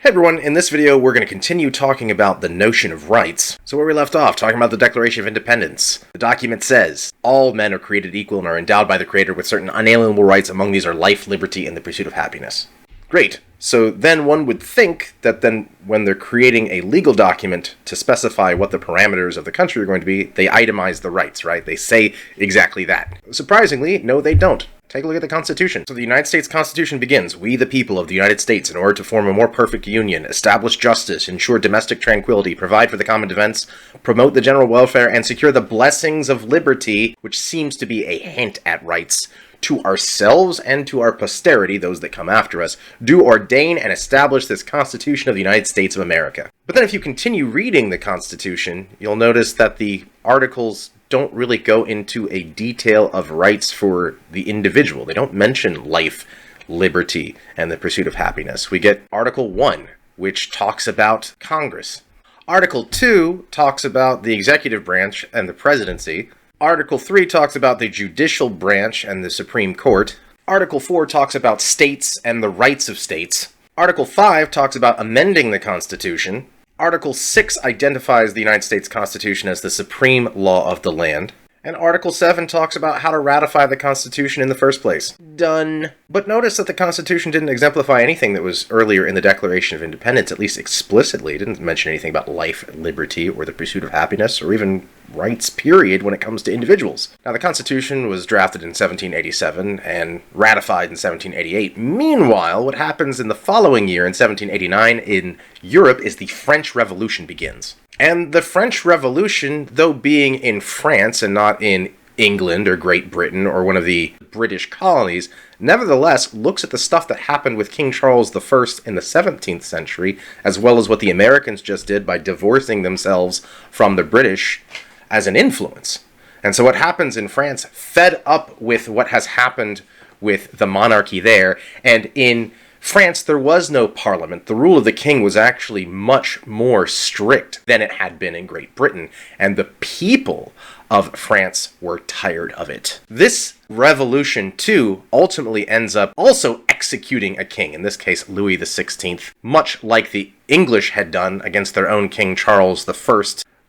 Hey everyone, in this video we're going to continue talking about the notion of rights. So where we left off, talking about the Declaration of Independence. The document says, all men are created equal and are endowed by the Creator with certain unalienable rights. Among these are life, liberty, and the pursuit of happiness. Great. So then one would think that then when they're creating a legal document to specify what the parameters of the country are going to be, they itemize the rights, right? They say exactly that. Surprisingly, no they don't. Take a look at the Constitution. So the United States Constitution begins, "We the people of the United States, in order to form a more perfect union, establish justice, ensure domestic tranquility, provide for the common defense, promote the general welfare, and secure the blessings of liberty," which seems to be a hint at rights, "to ourselves and to our posterity," those that come after us, "do ordain and establish this Constitution of the United States of America." But then if you continue reading the Constitution, you'll notice that the articles don't really go into a detail of rights for the individual. They don't mention life, liberty, and the pursuit of happiness. We get Article 1, which talks about Congress. Article 2 talks about the executive branch and the presidency. Article 3 talks about the judicial branch and the Supreme Court. Article 4 talks about states and the rights of states. Article 5 talks about amending the Constitution. Article 6 identifies the United States Constitution as the supreme law of the land. And Article 7 talks about how to ratify the Constitution in the first place. Done. But notice that the Constitution didn't exemplify anything that was earlier in the Declaration of Independence, at least explicitly. It didn't mention anything about life, liberty, or the pursuit of happiness, or even rights, period, when it comes to individuals. Now, the Constitution was drafted in 1787 and ratified in 1788. Meanwhile, what happens in the following year, in 1789, in Europe, is the French Revolution begins. And the French Revolution, though being in France and not in England or Great Britain or one of the British colonies, nevertheless looks at the stuff that happened with King Charles I in the 17th century, as well as what the Americans just did by divorcing themselves from the British, as an influence. And so what happens in France, fed up with what has happened with the monarchy there, and in France, there was no parliament. The rule of the king was actually much more strict than it had been in Great Britain, and the people of France were tired of it. This revolution, too, ultimately ends up also executing a king, in this case Louis XVI, much like the English had done against their own King Charles I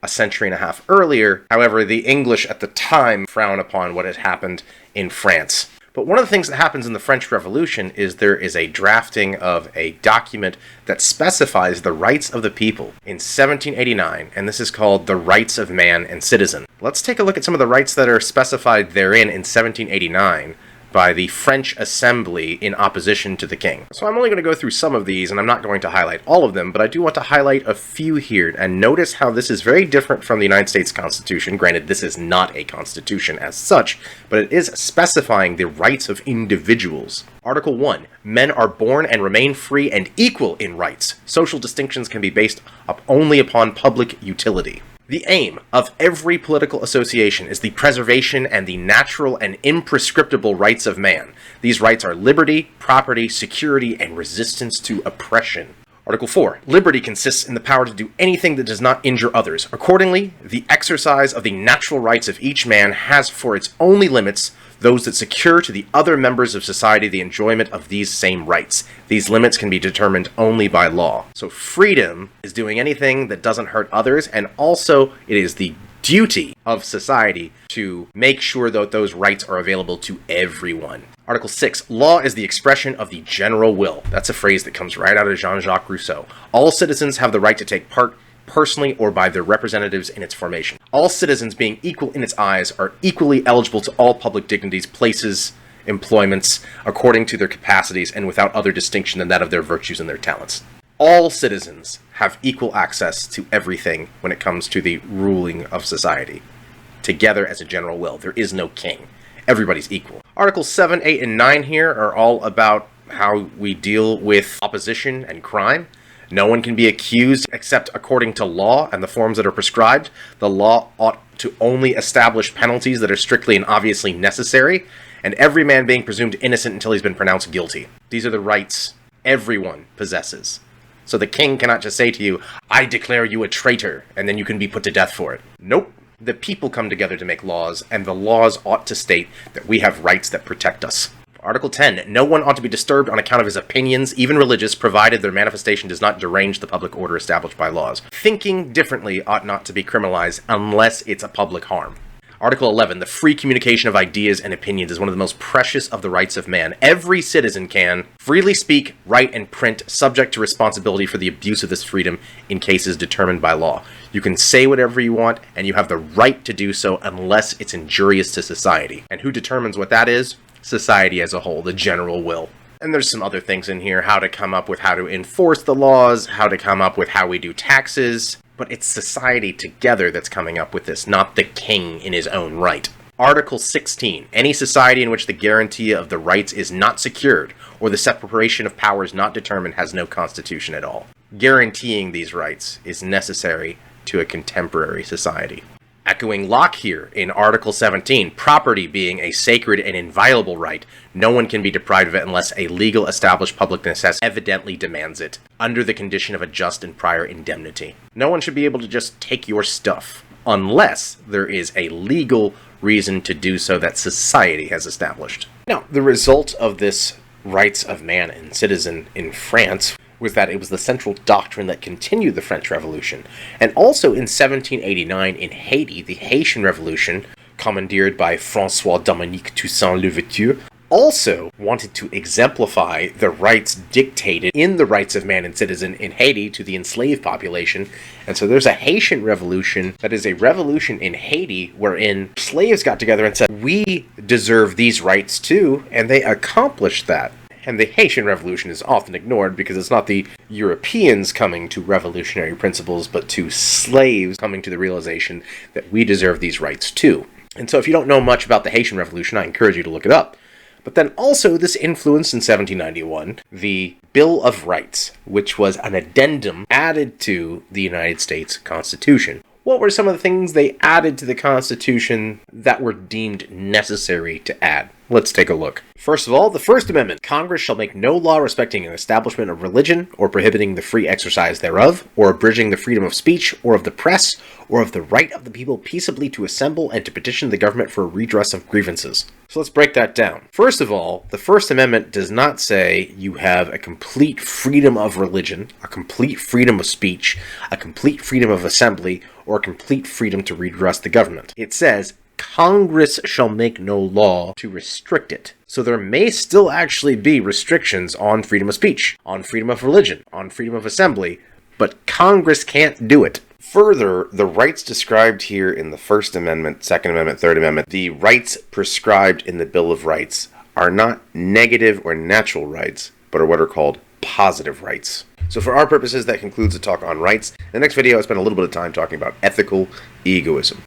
a century and a half earlier. However, the English at the time frown upon what had happened in France. But one of the things that happens in the French Revolution is there is a drafting of a document that specifies the rights of the people in 1789, and this is called the Rights of Man and Citizen. Let's take a look at some of the rights that are specified therein in 1789 by the French Assembly in opposition to the king. So I'm only going to go through some of these, and I'm not going to highlight all of them, but I do want to highlight a few here, and notice how this is very different from the United States Constitution. Granted, this is not a constitution as such, but it is specifying the rights of individuals. Article 1, men are born and remain free and equal in rights. Social distinctions can be based only upon public utility. The aim of every political association is the preservation and the natural and imprescriptible rights of man. These rights are liberty, property, security, and resistance to oppression. Article 4. Liberty consists in the power to do anything that does not injure others. Accordingly, the exercise of the natural rights of each man has for its only limits those that secure to the other members of society the enjoyment of these same rights. These limits can be determined only by law. So freedom is doing anything that doesn't hurt others, and also it is the duty of society to make sure that those rights are available to everyone. Article 6. Law is the expression of the general will. That's a phrase that comes right out of Jean-Jacques Rousseau. All citizens have the right to take part personally or by their representatives in its formation. All citizens, being equal in its eyes, are equally eligible to all public dignities, places, employments, according to their capacities and without other distinction than that of their virtues and their talents. All citizens have equal access to everything when it comes to the ruling of society, together as a general will. There is no king. Everybody's equal. Articles 7, 8, and 9 here are all about how we deal with opposition and crime. No one can be accused except according to law and the forms that are prescribed. The law ought to only establish penalties that are strictly and obviously necessary, and every man being presumed innocent until he's been pronounced guilty. These are the rights everyone possesses. So the king cannot just say to you, "I declare you a traitor," and then you can be put to death for it. Nope. The people come together to make laws, and the laws ought to state that we have rights that protect us. Article 10. No one ought to be disturbed on account of his opinions, even religious, provided their manifestation does not derange the public order established by laws. Thinking differently ought not to be criminalized unless it's a public harm. Article 11. The free communication of ideas and opinions is one of the most precious of the rights of man. Every citizen can freely speak, write, and print, subject to responsibility for the abuse of this freedom in cases determined by law. You can say whatever you want, and you have the right to do so unless it's injurious to society. And who determines what that is? Society as a whole, the general will. And there's some other things in here, how to come up with how to enforce the laws, how to come up with how we do taxes. But it's society together that's coming up with this, not the king in his own right. Article 16. Any society in which the guarantee of the rights is not secured, or the separation of powers not determined, has no constitution at all. Guaranteeing these rights is necessary to a contemporary society. Echoing Locke here in Article 17, property being a sacred and inviolable right, no one can be deprived of it unless a legal established public necessity evidently demands it, under the condition of a just and prior indemnity. No one should be able to just take your stuff, unless there is a legal reason to do so that society has established. Now, the result of this rights of man and citizen in France was that it was the central doctrine that continued the French Revolution. And also in 1789 in Haiti, the Haitian Revolution, commandeered by François-Dominique Toussaint Louverture, also wanted to exemplify the rights dictated in the rights of man and citizen in Haiti to the enslaved population. And so there's a Haitian Revolution that is a revolution in Haiti wherein slaves got together and said, we deserve these rights too, and they accomplished that. And the Haitian Revolution is often ignored because it's not the Europeans coming to revolutionary principles, but to slaves coming to the realization that we deserve these rights too. And so if you don't know much about the Haitian Revolution, I encourage you to look it up. But then also this influenced in 1791 the Bill of Rights, which was an addendum added to the United States Constitution. What were some of the things they added to the Constitution that were deemed necessary to add? Let's take a look. First of all, the First Amendment. Congress shall make no law respecting an establishment of religion, or prohibiting the free exercise thereof, or abridging the freedom of speech, or of the press, or of the right of the people peaceably to assemble and to petition the government for redress of grievances. So let's break that down. First of all, the First Amendment does not say you have a complete freedom of religion, a complete freedom of speech, a complete freedom of assembly, or a complete freedom to redress the government. It says, Congress shall make no law to restrict it. So there may still actually be restrictions on freedom of speech, on freedom of religion, on freedom of assembly, but Congress can't do it. Further, the rights described here in the First Amendment, Second Amendment, Third Amendment, the rights prescribed in the Bill of Rights are not negative or natural rights, but are what are called positive rights. So for our purposes, that concludes the talk on rights. In the next video, I spent a little bit of time talking about ethical egoism.